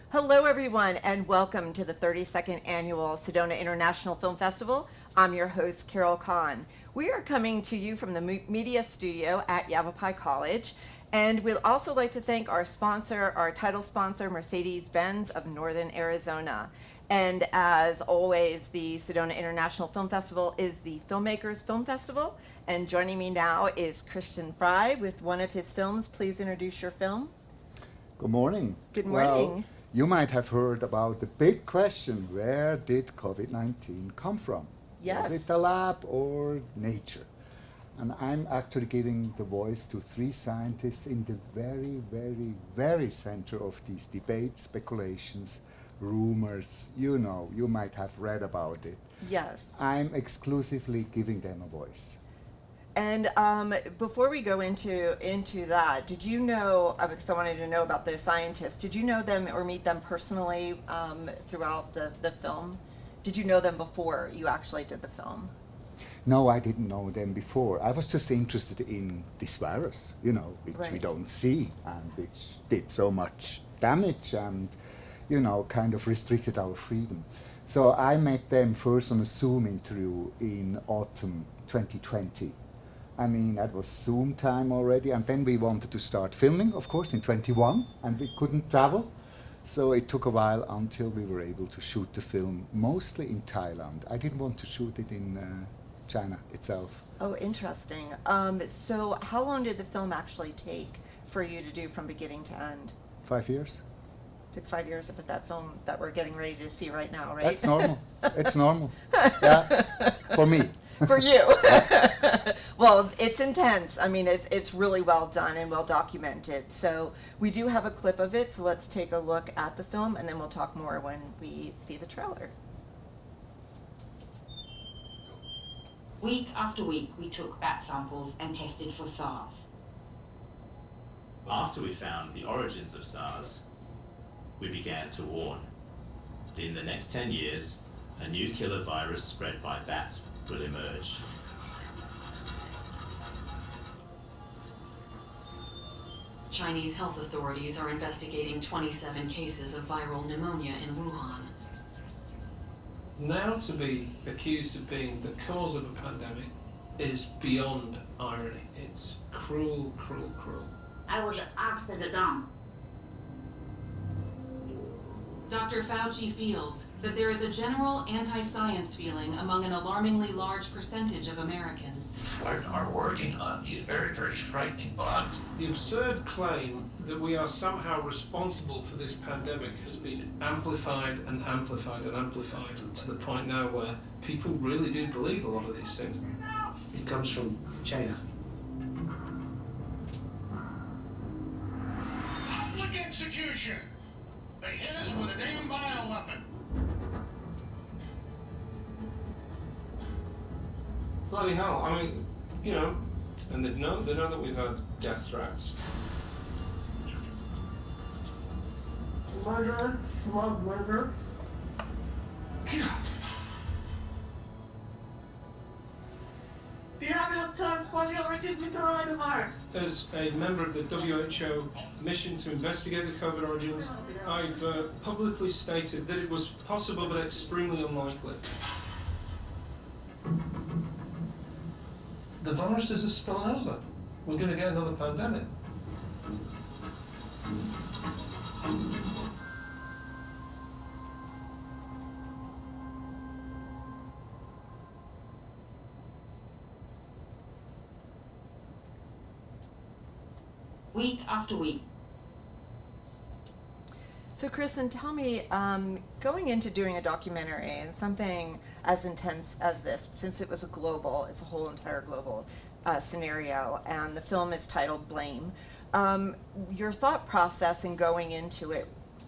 Hello, everyone, and welcome to the 32nd Annual Sedona International Film Festival. I'm your host, Carol Kahn. We are coming to you from the media studio at Yavapai College, and we'd also like to thank our sponsor, our title sponsor, Mercedes-Benz of Northern Arizona. And as always, the Sedona International Film Festival is the Filmmakers Film Festival. And joining me now is Christian Fry with one of his films. Please introduce your film. Good morning. Good morning. Well, you might have heard about the big question, where did COVID-19 come from? Yes. Was it the lab or nature? And I'm actually giving the voice to three scientists in the very, very, very center of these debates, speculations, rumors. You know, you might have read about it. Yes. I'm exclusively giving them a voice. And before we go into that, did you know, because I wanted to know about the scientists, did you know them or meet them personally throughout the film? Did you know them before you actually did the film? No, I didn't know them before. I was just interested in this virus, you know, which we Right. don't see and which did so much damage and, you know, kind of restricted our freedom. So I met them first on a Zoom interview in autumn 2020. I mean, that was Zoom time already, and then we wanted to start filming, of course, in 21, and we couldn't travel. So it took a while until we were able to shoot the film, mostly in Thailand. I didn't want to shoot it in China itself. Oh, interesting. So how long did the film actually take for you to do from beginning to end? 5 years. Took 5 years to put that film that we're getting ready to see right now, right? That's normal. It's normal. Yeah, for me. For you. Well, it's intense. I mean, it's really well done and well documented. So we do have a clip of it, so let's take a look at the film and then we'll talk more when we see the trailer. Week after week, we took bat samples and tested for SARS. After we found the origins of SARS, we began to warn that in the next 10 years, a new killer virus spread by bats will emerge. Chinese health authorities are investigating 27 cases of viral pneumonia in Wuhan. Now to be accused of being the cause of a pandemic is beyond irony. It's cruel, cruel, cruel. I was upside down. Dr. Fauci feels that there is a general anti-science feeling among an alarmingly large percentage of Americans. Are working on these very, very frightening bugs. The absurd claim that we are somehow responsible for this pandemic has been amplified and amplified and amplified to the point now where people really do believe a lot of these things. It comes from China. Public execution! They hit us with a damn bioweapon! Bloody hell, I mean, you know, and they know that we've had death threats. Murder, smug murder. Do you have enough time to find the origins of coronavirus? As a member of the WHO mission to investigate the COVID origins, I've publicly stated that it was possible but extremely unlikely. The virus is spilling over. We're going to get another pandemic. Week after week. So Kristen, tell me, going into doing a documentary and something as intense as this, since it was a whole entire global scenario, and the film is titled Blame, your thought process in going into it,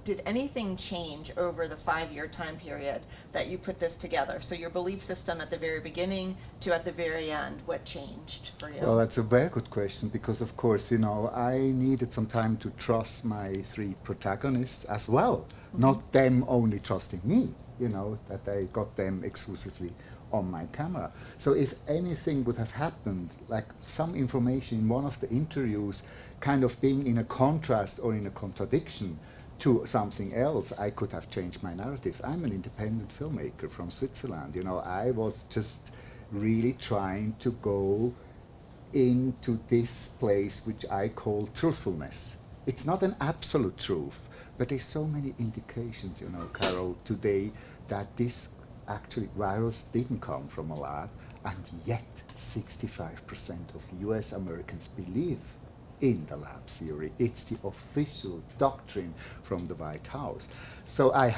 did anything change over the 5-year time period that you put this together? So your belief system at the very beginning to at the very end, what changed for you? Well, that's a very good question because, of course, you know, I needed some time to trust my three protagonists as well, not them only trusting me, you know, that I got them exclusively on my camera. So if anything would have happened, like some information in one of the interviews kind of being in a contrast or in a contradiction to something else, I could have changed my narrative. I'm an independent filmmaker from Switzerland. You know, I was just really trying to go into this place which I call truthfulness. It's not an absolute truth, but there's so many indications, you know, Carol, today that this actually virus didn't come from a lab, and yet 65% of US Americans believe in the lab theory. It's the official doctrine from the White House. So I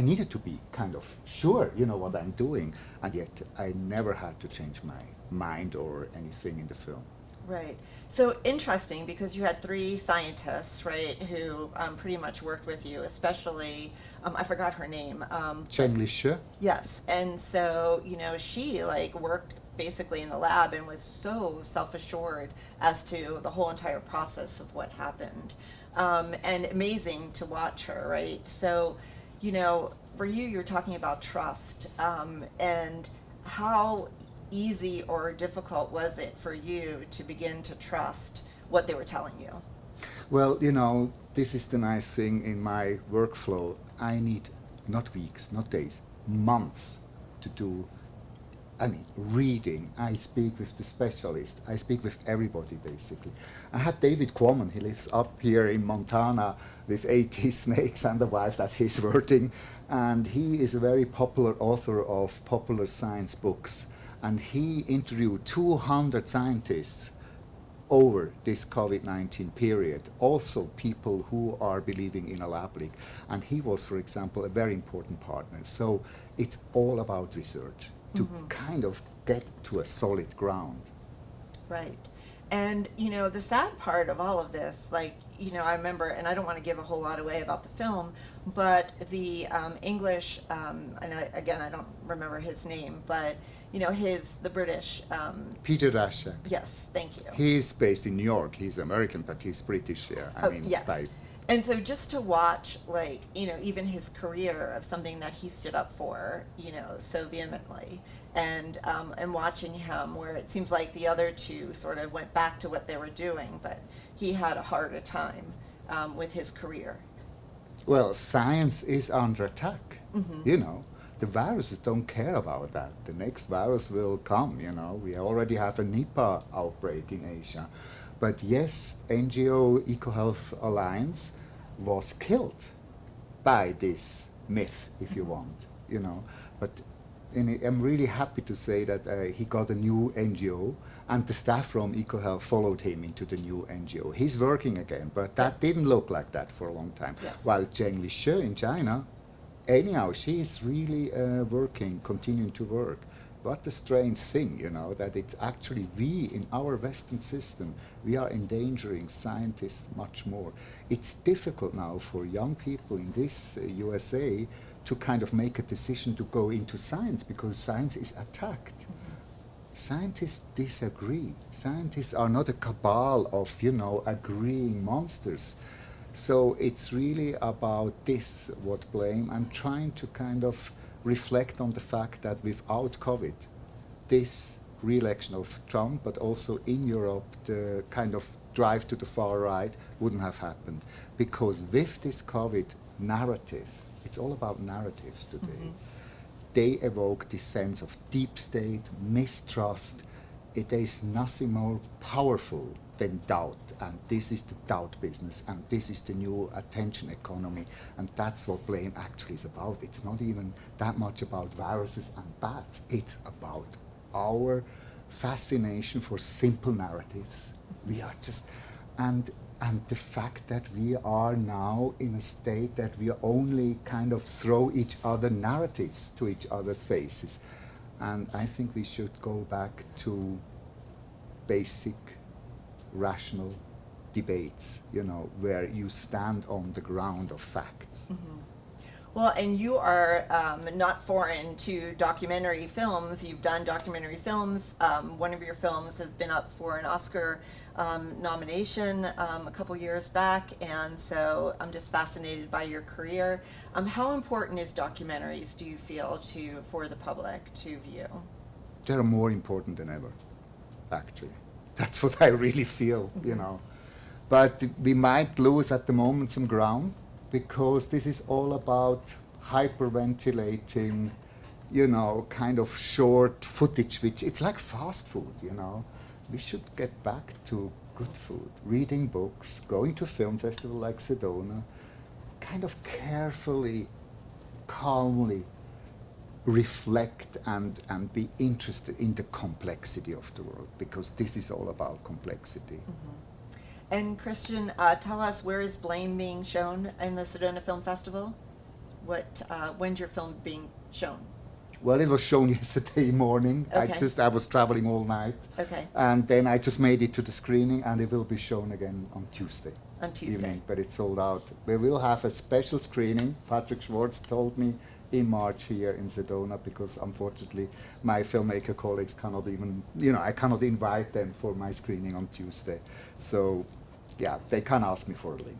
needed to be kind of sure, you know, what I'm doing, and yet I never had to change my mind or anything in the film. Right. So interesting, because you had 3 scientists, right, who pretty much worked with you, especially, I forgot her name. Zheng Shi. Yes. And so, you know, she like worked basically in the lab and was so self-assured as to the whole entire process of what happened. And amazing to watch her, right? So, you know, for you, you're talking about trust, and how easy or difficult was it for you to begin to trust what they were telling you? Well, you know, this is the nice thing in my workflow. I need not weeks, not days, months to do, reading. I speak with the specialist. I speak with everybody, basically. I had David Quammen. He lives up here in Montana with 80 snakes and a wife that he's working. And he is a very popular author of popular science books. And he interviewed 200 scientists over this COVID-19 period, also people who are believing in a lab leak. And he was, for example, a very important partner. So it's all about research to kind of get to a solid ground. Right. And, you know, the sad part of all of this, like, you know, I remember, and I don't want to give a whole lot away about the film, but the English, and again, I don't remember his name, but, you know, the British. Peter Daszak. Yes, thank you. He's based in New York. He's American, but he's British, yeah. Yes. And so just to watch, like, you know, even his career of something that he stood up for, you know, so vehemently, and watching him where it seems like the other 2 sort of went back to what they were doing, but he had a harder time with his career. Well, science is under attack, you know. The viruses don't care about that. The next virus will come, you know. We already have a Nipah outbreak in Asia. But yes, NGO EcoHealth Alliance was killed by this myth, if you want, you know. But I'm really happy to say that he got a new NGO, and the staff from EcoHealth followed him into the new NGO. He's working again, but that didn't look like that for a long time. Yes. While Zheng Shi in China, anyhow, she's really working, continuing to work. What a strange thing, you know, that it's actually we in our Western system, we are endangering scientists much more. It's difficult now for young people in this USA to kind of make a decision to go into science because science is attacked. Scientists disagree. Scientists are not a cabal of, you know, agreeing monsters. So it's really about this, what blame. I'm trying to kind of reflect on the fact that without COVID, this re-election of Trump, but also in Europe, the kind of drive to the far right wouldn't have happened. Because with this COVID narrative, it's all about narratives today, they evoke this sense of deep state, mistrust. There is nothing more powerful than doubt, and this is the doubt business, and this is the new attention economy, and that's what blame actually is about. It's not even that much about viruses and bats, it's about our fascination for simple narratives. We are just, and the fact that we are now in a state that we only kind of throw each other narratives to each other's faces. And I think we should go back to basic rational debates, you know, where you stand on the ground of facts. Well, and you are not foreign to documentary films. You've done documentary films. One of your films has been up for an Oscar nomination a couple years back, and so I'm just fascinated by your career. How important is documentaries, do you feel, for the public to view? They're more important than ever, actually. That's what I really feel, you know. But we might lose at the moment some ground, because this is all about hyperventilating, you know, kind of short footage, which it's like fast food, you know. We should get back to good food, reading books, going to a film festival like Sedona, kind of carefully, calmly reflect and be interested in the complexity of the world, because this is all about complexity. Mm-hmm. And Christian, tell us, where is Blame being shown in the Sedona Film Festival? When's your film being shown? Well, it was shown yesterday morning. Okay. I was traveling all night. Okay. And then I just made it to the screening, and it will be shown again on Tuesday. On Tuesday. Evening, but it's sold out. We will have a special screening. Patrick Schwartz told me in March here in Sedona, because unfortunately my filmmaker colleagues cannot even, I cannot invite them for my screening on Tuesday. So, yeah, they can ask me for a link.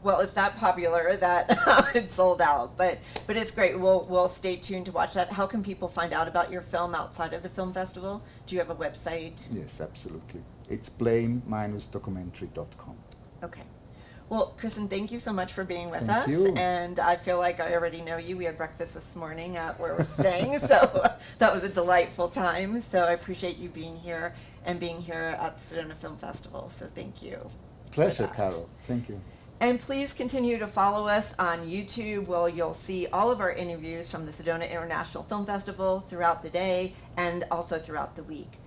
Well, it's that popular that it's sold out, but it's great. We'll stay tuned to watch that. How can people find out about your film outside of the film festival? Do you have a website? Yes, absolutely. It's blame-documentary.com. Okay. Well, Kristen, thank you so much for being with Thank us. you. And I feel like I already know you. We had breakfast this morning at where we're staying, so that was a delightful time. So I appreciate you being here and being here at the Sedona Film Festival. So thank you. Pleasure, Carol. Thank you. And please continue to follow us on YouTube, where you'll see all of our interviews from the Sedona International Film Festival throughout the day and also throughout the week.